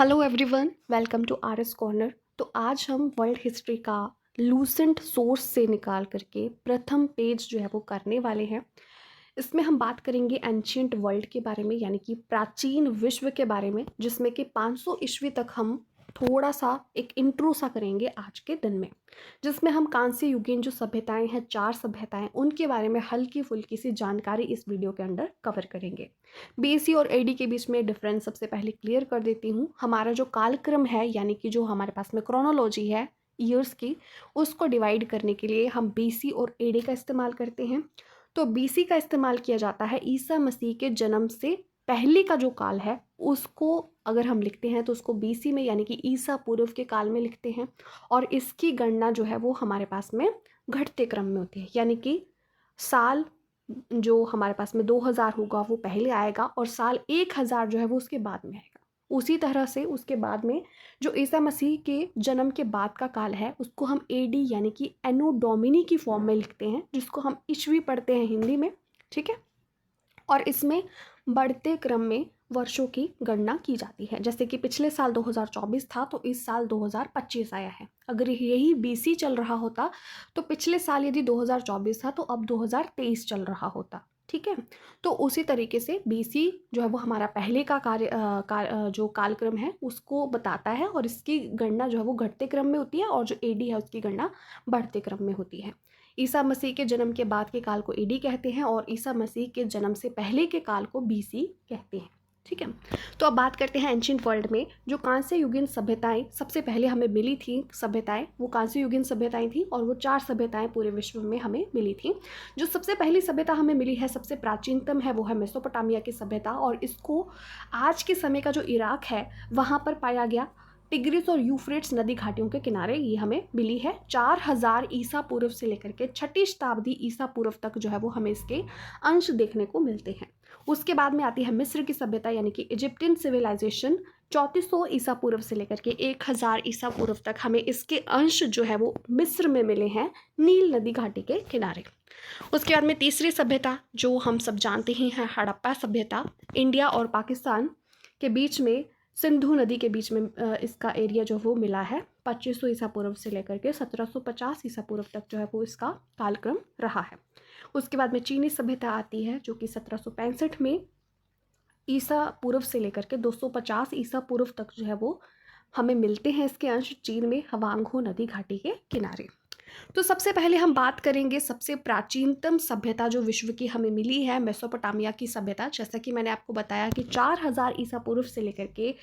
Hello everyone, welcome to RS corner. तो आज हम वर्ल्ड हिस्ट्री का लूसेंट सोर्स से निकाल करके प्रथम पेज जो है वो करने वाले हैं। इसमें हम बात करेंगे एंशियंट वर्ल्ड के बारे में, यानी कि प्राचीन विश्व के बारे में, जिसमें कि 500 ईस्वी तक हम थोड़ा सा एक इंट्रो सा करेंगे आज के दिन में, जिसमें हम कांस्य युगीन जो सभ्यताएं हैं, 4 सभ्यताएं, उनके बारे में हल्की फुल्की सी जानकारी इस वीडियो के अंदर कवर करेंगे। बीसी और एडी के बीच में डिफरेंस सबसे पहले क्लियर कर देती हूँ। हमारा जो कालक्रम है, यानी कि जो हमारे पास में क्रोनोलॉजी है ईयर्स की, उसको डिवाइड करने के लिए हम बीसी और एडी का इस्तेमाल करते हैं। तो बीसी का इस्तेमाल किया जाता है ईसा मसीह के जन्म से पहले का जो काल है उसको अगर हम लिखते हैं तो उसको बीसी में, यानी कि ईसा पूर्व के काल में लिखते हैं। और इसकी गणना जो है वो हमारे पास में घटते क्रम में होती है, यानी कि साल जो हमारे पास में 2000 होगा वो पहले आएगा और साल 1000 जो है वो उसके बाद में आएगा। उसी तरह से उसके बाद में जो ईसा मसीह के जन्म के बाद का काल है उसको हम एडी यानी कि एनो डोमिनी की फॉर्म में लिखते हैं, जिसको हम ईस्वी पढ़ते हैं हिंदी में। ठीक है। और इसमें बढ़ते क्रम में वर्षों की गणना की जाती है। जैसे कि पिछले साल 2024 था तो इस साल 2025 आया है। अगर यही बीसी चल रहा होता तो पिछले साल यदि 2024 था तो अब 2023 चल रहा होता। ठीक है। तो उसी तरीके से बीसी जो है वो हमारा पहले का जो कालक्रम है उसको बताता है, और इसकी गणना जो है वो घटते क्रम में होती है, और जो एडी है उसकी गणना बढ़ते क्रम में होती है। ईसा मसीह के जन्म के बाद के काल को एडी कहते हैं और ईसा मसीह के जन्म से पहले के काल को बीसी कहते हैं। ठीक है। तो अब बात करते हैं एंशिएंट वर्ल्ड में जो कांस्य युगीन सभ्यताएं सबसे पहले हमें मिली थी। सभ्यताएं वो कांस्य युगीन सभ्यताएं थी और वो 4 सभ्यताएं पूरे विश्व में हमें मिली थी। जो सबसे पहली सभ्यता हमें मिली है, सबसे प्राचीनतम है, वो है मेसोपोटामिया की सभ्यता, और इसको आज के समय का जो इराक है वहाँ पर पाया गया। टिग्रिस और यूफ्रेट्स नदी घाटियों के किनारे ये हमें मिली है। 4000 ईसा पूर्व से लेकर के 6ठी शताब्दी ईसा पूर्व तक जो है वो हमें इसके अंश देखने को मिलते हैं। उसके बाद में आती है मिस्र की सभ्यता, यानी कि इजिप्टियन सिविलाइजेशन। 3400 ईसा पूर्व से लेकर के 1000 ईसा पूर्व तक हमें इसके अंश जो है वो मिस्र में मिले हैं, नील नदी घाटी के किनारे। उसके बाद में तीसरी सभ्यता जो हम सब जानते ही हैं, हड़प्पा सभ्यता। इंडिया और पाकिस्तान के बीच में सिंधु नदी के बीच में इसका एरिया जो वो मिला है। 2500 ईसा पूर्व से लेकर के 1750 ईसा पूर्व तक जो है वो इसका कालक्रम रहा है। उसके बाद में चीनी सभ्यता आती है जो कि 1765 में ईसा पूर्व से लेकर के 250 ईसा पूर्व तक जो है वो हमें मिलते हैं इसके अंश, चीन में हवांगहो नदी घाटी के किनारे। तो सबसे पहले हम बात करेंगे सबसे प्राचीनतम सभ्यता जो विश्व की हमें मिली है, मेसोपोटामिया की सभ्यता। जैसा कि मैंने आपको बताया कि 4000 ईसा पूर्व से लेकर के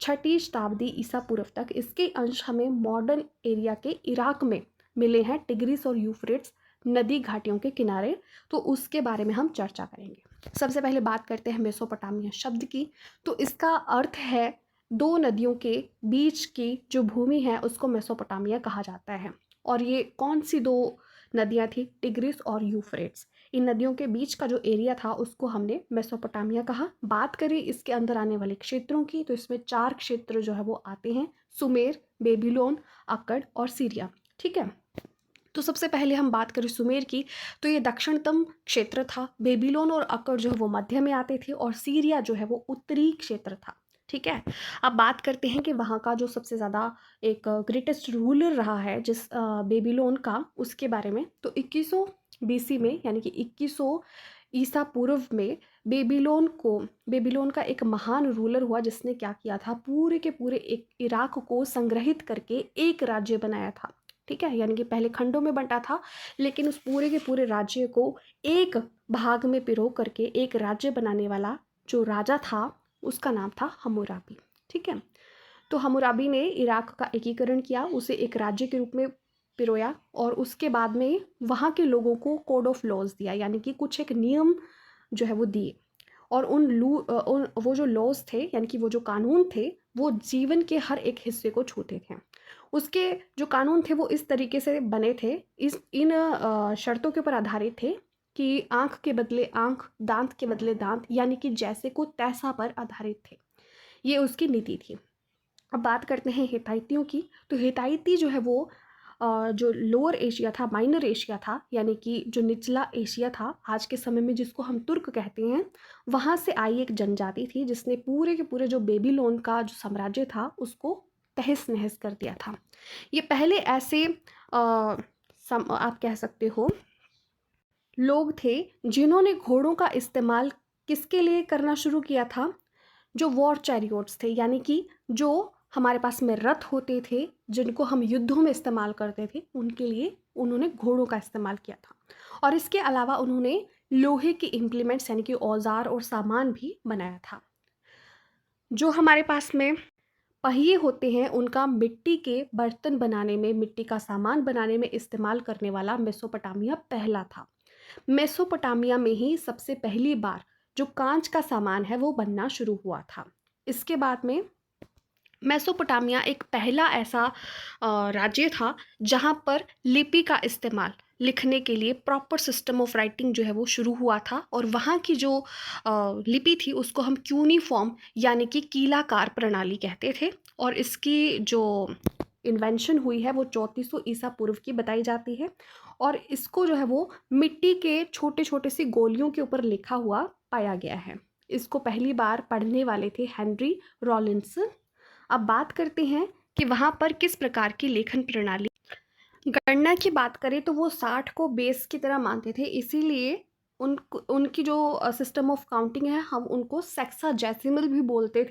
6ठी शताब्दी ईसा पूर्व तक इसके अंश हमें मॉडर्न एरिया के इराक में मिले हैं, टिग्रिस और यूफ्रेट्स नदी घाटियों के किनारे। तो उसके बारे में हम चर्चा करेंगे। सबसे पहले बात करते हैं मेसोपोटामिया शब्द की। तो इसका अर्थ है 2 नदियों के बीच की जो भूमि है उसको मेसोपोटामिया कहा जाता है। और ये कौन सी 2 नदियाँ थी? टिग्रिस और यूफ्रेट्स। इन नदियों के बीच का जो एरिया था उसको हमने मेसोपोटामिया कहा। बात करें इसके अंदर आने वाले क्षेत्रों की तो इसमें 4 क्षेत्र जो है वो आते हैं, सुमेर, बेबीलोन, अक्कड़ और सीरिया। ठीक है। तो सबसे पहले हम बात करें सुमेर की तो ये दक्षिणतम क्षेत्र था। बेबीलोन और अक्कड़ जो है वो मध्य में आते थे और सीरिया जो है वो उत्तरी क्षेत्र था। ठीक है। अब बात करते हैं कि वहाँ का जो सबसे ज़्यादा एक ग्रेटेस्ट रूलर रहा है जिस बेबीलोन का, उसके बारे में। तो 2100 बीसी में, यानी कि 2100 ईसा पूर्व में बेबीलोन का एक महान रूलर हुआ जिसने क्या किया था, पूरे के पूरे एक इराक को संग्रहित करके एक राज्य बनाया था। ठीक है। यानी कि पहले खंडों में बंटा था, लेकिन उस पूरे के पूरे राज्य को एक भाग में पिरो करके एक राज्य बनाने वाला जो राजा था उसका नाम था हम्मुराबी। ठीक है। तो हम्मुराबी ने इराक का एकीकरण किया, उसे एक राज्य के रूप में पिरोया, और उसके बाद में वहाँ के लोगों को कोड ऑफ लॉज दिया, यानी कि कुछ एक नियम जो है वो दिए। और वो जो लॉज थे, यानी कि वो जो कानून थे, वो जीवन के हर एक हिस्से को छूते थे। उसके जो कानून थे वो इस तरीके से बने थे, इन शर्तों के ऊपर आधारित थे कि आंख के बदले आंख, दांत के बदले दांत, यानी कि जैसे को तैसा पर आधारित थे। ये उसकी नीति थी। अब बात करते हैं हिताइतियों की। तो हिताइती जो है वो जो लोअर एशिया था, माइनर एशिया था, यानी कि जो निचला एशिया था आज के समय में, जिसको हम तुर्क कहते हैं, वहाँ से आई एक जनजाति थी जिसने पूरे के पूरे जो बेबीलोन का जो साम्राज्य था उसको तहस नहस कर दिया था। ये पहले ऐसे आप कह सकते हो लोग थे जिन्होंने घोड़ों का इस्तेमाल किसके लिए करना शुरू किया था? जो वॉर चैरियोट्स थे, यानी कि जो हमारे पास में रथ होते थे जिनको हम युद्धों में इस्तेमाल करते थे, उनके लिए उन्होंने घोड़ों का इस्तेमाल किया था। और इसके अलावा उन्होंने लोहे के इम्प्लीमेंट्स यानी कि औजार और सामान भी बनाया था। जो हमारे पास में पहिए होते हैं उनका मिट्टी के बर्तन बनाने में, मिट्टी का सामान बनाने में इस्तेमाल करने वाला मेसोपोटामिया पहला था। मेसोपोटामिया में ही सबसे पहली बार जो कांच का सामान है वो बनना शुरू हुआ था। इसके बाद में मेसोपोटामिया एक पहला ऐसा राज्य था जहाँ पर लिपि का इस्तेमाल लिखने के लिए प्रॉपर सिस्टम ऑफ राइटिंग जो है वो शुरू हुआ था। और वहाँ की जो लिपि थी उसको हम क्यूनीफॉर्म यानी कि कीलाकार प्रणाली कहते थे। और इसकी जो इन्वेंशन हुई है वो 3400 ईसा पूर्व की बताई जाती है। और इसको जो है वो मिट्टी के छोटे छोटे सी गोलियों के ऊपर लिखा हुआ पाया गया है। इसको पहली बार पढ़ने वाले थे हेनरी रॉलिंसन। अब बात करते हैं कि वहाँ पर किस प्रकार की लेखन प्रणाली। गणना की बात करें तो वो 60 को बेस की तरह मानते थे, इसीलिए उनकी जो सिस्टम ऑफ काउंटिंग है हम उनको सेक्साडेसिमल भी बोलते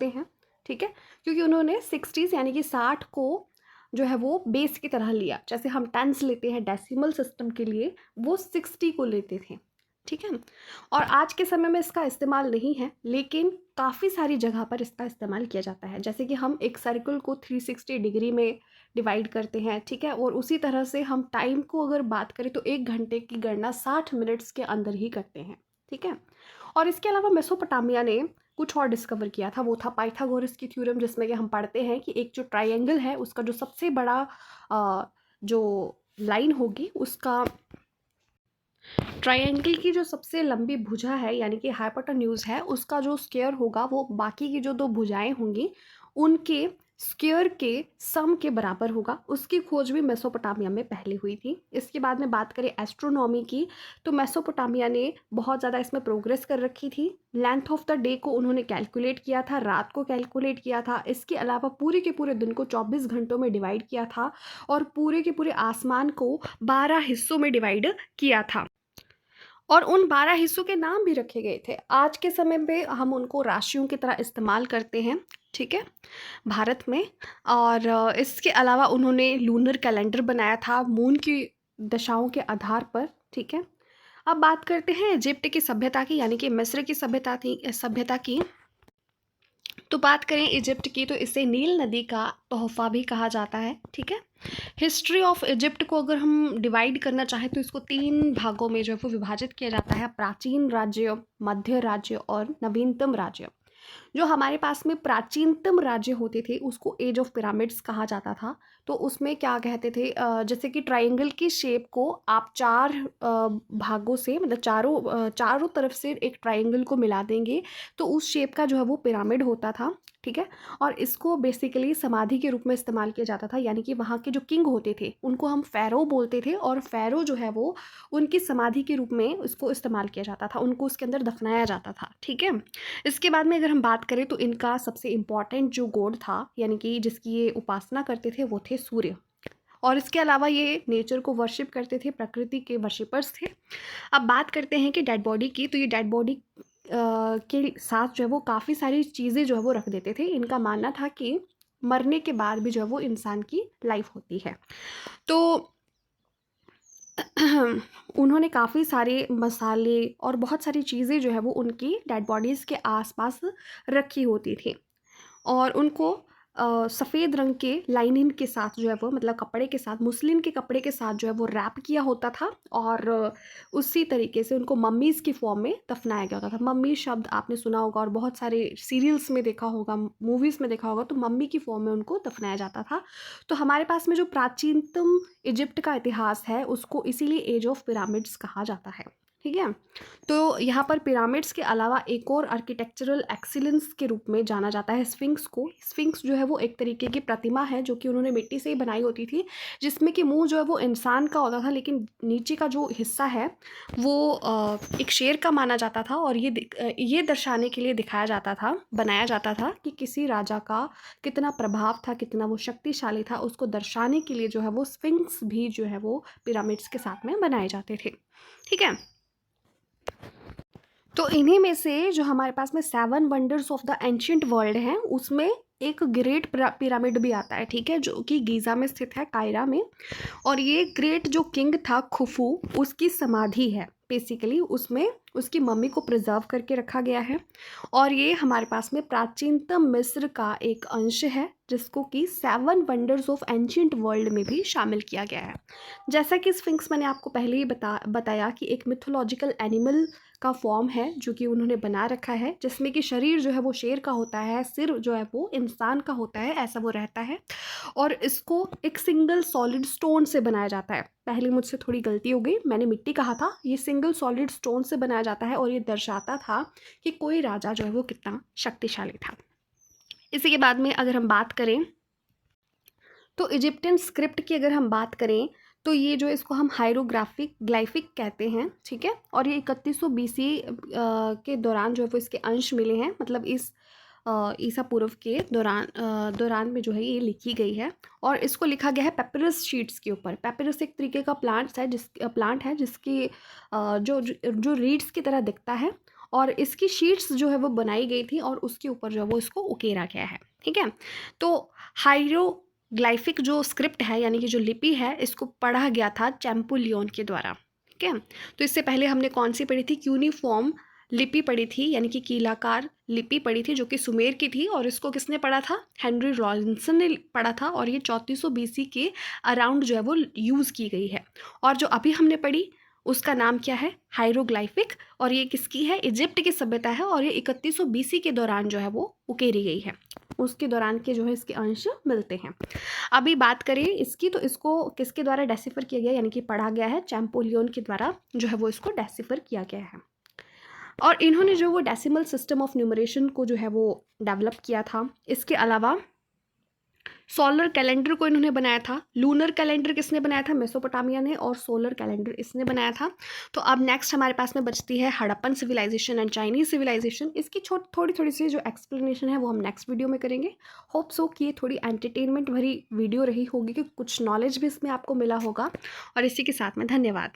हैं, ठीक है, क्योंकि उन्होंने 60s यानी कि 60 को जो है वो बेस की तरह लिया। जैसे हम टेंस लेते हैं डेसिमल सिस्टम के लिए, वो 60 को लेते थे, ठीक है। और आज के समय में इसका इस्तेमाल नहीं है, लेकिन काफ़ी सारी जगह पर इसका इस्तेमाल किया जाता है। जैसे कि हम एक सर्कल को 360 डिग्री में डिवाइड करते हैं, ठीक है, और उसी तरह से हम टाइम को अगर बात करें तो 1 घंटे की गणना 60 मिनट्स के अंदर ही करते हैं, ठीक है। और इसके अलावा मेसोपोटामिया ने कुछ और डिस्कवर किया था, वो था पाइथागोरस की थ्योरम, जिसमें कि हम पढ़ते हैं कि एक जो ट्रायंगल है उसका जो सबसे बड़ा जो लाइन होगी, उसका ट्रायंगल की जो सबसे लंबी भुजा है यानी कि हाइपोटेन्यूज है, उसका जो स्क्वायर होगा वो बाकी की जो दो भुजाएं होंगी उनके स्क्वायर के सम के बराबर होगा। उसकी खोज भी मेसोपोटामिया में पहले हुई थी। इसके बाद में बात करें एस्ट्रोनॉमी की, तो मेसोपोटामिया ने बहुत ज़्यादा इसमें प्रोग्रेस कर रखी थी। लेंथ ऑफ द डे को उन्होंने कैलकुलेट किया था, रात को कैलकुलेट किया था। इसके अलावा पूरे के पूरे दिन को 24 घंटों में डिवाइड किया था और पूरे के पूरे आसमान को 12 हिस्सों में डिवाइड किया था। और उन 12 हिस्सों के नाम भी रखे गए थे। आज के समय पे हम उनको राशियों की तरह इस्तेमाल करते हैं, ठीक है, भारत में। और इसके अलावा उन्होंने लूनर कैलेंडर बनाया था मून की दशाओं के आधार पर, ठीक है। अब बात करते हैं इजिप्ट की सभ्यता की, यानी कि मिस्र की सभ्यता की। तो बात करें इजिप्ट की तो इसे नील नदी का तोहफा भी कहा जाता है, ठीक है। हिस्ट्री ऑफ इजिप्ट को अगर हम डिवाइड करना चाहें तो इसको 3 भागों में जो है वो विभाजित किया जाता है: प्राचीन राज्य, मध्य राज्य और नवीनतम राज्य। जो हमारे पास में प्राचीनतम राज्य होते थे उसको एज ऑफ पिरामिड्स कहा जाता था। तो उसमें क्या कहते थे, जैसे कि ट्रायंगल की शेप को आप 4 भागों से, मतलब चारों तरफ से एक ट्रायंगल को मिला देंगे तो उस शेप का जो है वो पिरामिड होता था, ठीक है। और इसको बेसिकली समाधि के रूप में इस्तेमाल किया जाता था, यानी कि वहाँ के जो किंग होते थे उनको हम फ़ैरो बोलते थे और फ़ैरो जो है वो उनकी समाधि के रूप में उसको इस्तेमाल किया जाता था, उनको उसके अंदर दफनाया जाता था, ठीक है। इसके बाद में अगर हम बात करें तो इनका सबसे इम्पॉर्टेंट जो गॉड था, यानी कि जिसकी ये उपासना करते थे, वो थे सूर्य। और इसके अलावा ये नेचर को वर्शिप करते थे, प्रकृति के वर्शिपर्स थे। अब बात करते हैं कि डेड बॉडी की, तो ये डेड बॉडी के साथ जो है वो काफ़ी सारी चीज़ें जो है वो रख देते थे। इनका मानना था कि मरने के बाद भी जो है वो इंसान की लाइफ होती है। तो उन्होंने काफ़ी सारे मसाले और बहुत सारी चीज़ें जो है वो उनकी डेड बॉडीज़ के आसपास रखी होती थी। और उनको सफ़ेद रंग के लाइनिन के साथ जो है वो, मतलब कपड़े के साथ, मुस्लिन के कपड़े के साथ जो है वो रैप किया होता था। और उसी तरीके से उनको मम्मीज़ की फॉर्म में दफनाया गया होता था। मम्मी शब्द आपने सुना होगा और बहुत सारे सीरियल्स में देखा होगा, मूवीज़ में देखा होगा, तो मम्मी की फॉर्म में उनको दफनाया जाता था। तो हमारे पास में जो प्राचीनतम इजिप्ट का इतिहास है उसको इसीलिए एज ऑफ पिरामिड्स कहा जाता है, ठीक है। तो यहाँ पर पिरामिड्स के अलावा एक और आर्किटेक्चरल एक्सीलेंस के रूप में जाना जाता है स्फिंक्स को। स्फिंक्स जो है वो एक तरीके की प्रतिमा है जो कि उन्होंने मिट्टी से ही बनाई होती थी, जिसमें कि मुंह जो है वो इंसान का होता था, लेकिन नीचे का जो हिस्सा है वो एक शेर का माना जाता था। और ये दर्शाने के लिए दिखाया जाता था, बनाया जाता था कि किसी राजा का कितना प्रभाव था, कितना वो शक्तिशाली था, उसको दर्शाने के लिए जो है वो स्फिंक्स भी जो है वो पिरामिड्स के साथ में बनाए जाते थे। ठीक है। तो इन्हीं में से जो हमारे पास में 7 wonders of the ancient world हैं, उसमें एक ग्रेट पिरामिड भी आता है, ठीक है, जो कि गीज़ा में स्थित है, कायरा में। और ये ग्रेट जो किंग था खुफू, उसकी समाधि है बेसिकली, उसमें उसकी मम्मी को प्रिजर्व करके रखा गया है। और ये हमारे पास में प्राचीनतम मिस्र का एक अंश है, जिसको कि 7 वंडर्स ऑफ एंशियंट वर्ल्ड में भी शामिल किया गया है। जैसा कि स्फिंक्स मैंने आपको पहले ही बताया कि एक मिथोलॉजिकल एनिमल का फॉर्म है जो कि उन्होंने बना रखा है, जिसमें कि शरीर जो है वो शेर का होता है, सिर जो है वो इंसान का होता है, ऐसा वो रहता है। और इसको एक सिंगल सॉलिड स्टोन से बनाया जाता है। पहले मुझसे थोड़ी गलती हो गई, मैंने मिट्टी कहा था, ये सिंगल सॉलिड स्टोन से बनाया जाता है। और ये दर्शाता था कि कोई राजा जो है वो कितना शक्तिशाली था। इसी के बाद में अगर हम बात करें तो इजिप्टियन स्क्रिप्ट की अगर हम बात करें तो ये जो इसको हम हायरोग्राफिक ग्लाइफिक कहते हैं, ठीक है। और ये 3100 BC के दौरान जो है वो इसके अंश मिले हैं, मतलब इस ईसा पूर्व के दौरान में जो है ये लिखी गई है। और इसको लिखा गया है पेपिरस शीट्स के ऊपर। पेपिरस एक तरीके का प्लांट है जिसकी जो रीड्स की तरह दिखता है, और इसकी शीट्स जो है वो बनाई गई थी और उसके ऊपर जो है वो इसको उकेरा गया है, ठीक है। तो हायरोग्लाइफिक जो स्क्रिप्ट है यानी कि जो लिपि है, इसको पढ़ा गया था चैंपुलियन के द्वारा, ठीक है। तो इससे पहले हमने कौन सी पढ़ी थी, क्यूनिफॉर्म लिपि पढ़ी थी, यानी कि कीलाकार लिपि पढ़ी थी, जो कि सुमेर की थी। और इसको किसने पढ़ा था, हेनरी रॉलिंसन ने पढ़ा था। और ये 3400 BC के अराउंड जो है वो यूज़ की गई है। और जो अभी हमने पढ़ी उसका नाम क्या है, हायरोग्लाइफिक। और ये किसकी है, इजिप्ट की सभ्यता है। और ये 3100 BC के दौरान जो है वो उकेरी गई है, उसके दौरान के जो है इसके अंश मिलते हैं। अभी बात करें इसकी, तो इसको किसके द्वारा डेसिफर किया गया, यानी कि पढ़ा गया है चैंपोलियन के द्वारा जो है वो इसको डेसिफर किया गया है। और इन्होंने जो वो डेसिमल सिस्टम ऑफ न्यूमरेशन को जो है वो डेवलप किया था। इसके अलावा सोलर कैलेंडर को इन्होंने बनाया था। लूनर कैलेंडर किसने बनाया था, मेसोपोटामिया ने। और सोलर कैलेंडर इसने बनाया था। तो अब नेक्स्ट हमारे पास में बचती है Harappan civilisation and Chinese civilisation. इसकी थोड़ी सी जो एक्सप्लेनेशन है वो हम नेक्स्ट वीडियो में करेंगे। होप सो कि ये थोड़ी एंटरटेनमेंट भरी वीडियो रही होगी, कि कुछ नॉलेज भी इसमें आपको मिला होगा। और इसी के साथ में धन्यवाद।